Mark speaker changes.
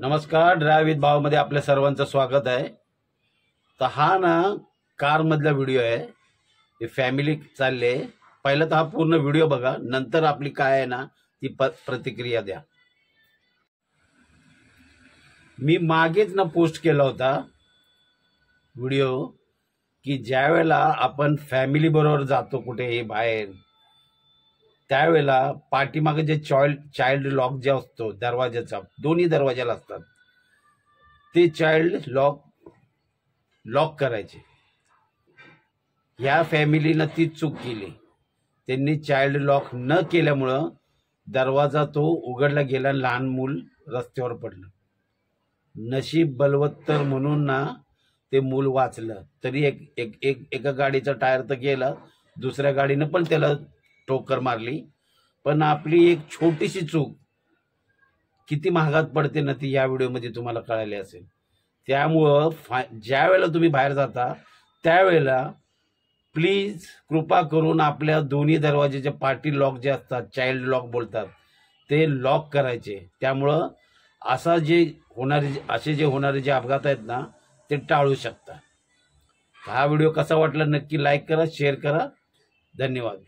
Speaker 1: नमस्कार, drive with भाव मध्ये आपल्या सर्वांचं स्वागत आहे। तर हा ना कार मधला व्हिडिओ आहे। हे फॅमिली चालले। पहिला तर हा पूर्ण व्हिडिओ बघा, नंतर आपली काय आहे ना ती प्रतिक्रिया द्या। मी मागेच ना पोस्ट केला होता व्हिडिओ की ज्यावेळेला आपण फॅमिली बरोबर जातो कुठेही बाहेर, त्यावेळेला पाठीमागे जे चाइल्ड लॉक जे असतो दरवाजाचा, दोन्ही दरवाजाला असतात, ते चाइल्ड लॉक करायचे। ह्या फॅमिलीनं ती चूक केली। त्यांनी चाइल्ड लॉक न केल्यामुळं दरवाजा तो उघडला गेला, लहान मूल रस्त्यावर पडलं। नशीब बलवत्तर म्हणून ना ते मूल वाचलं। तरी एका गाडीचा टायर तर गेला, दुसऱ्या गाडीनं पण त्याला टोकर मारली। पण आपली एक छोटीशी चूक किती महागात पडते ना ती या व्हिडिओमध्ये तुम्हाला कळाली असेल। त्यामुळं ज्या वेळेला तुम्ही बाहेर जाता त्यावेळेला प्लीज कृपा करून आपल्या दोन्ही दरवाजाचे पार्टी लॉक जे असतात, चाइल्ड लॉक बोलतात, ते लॉक करायचे। त्यामुळं असे जे होणारे जे अपघात आहेत ना ते टाळू शकता। हा व्हिडिओ कसा वाटला नक्की लाईक करा, शेअर करा। धन्यवाद।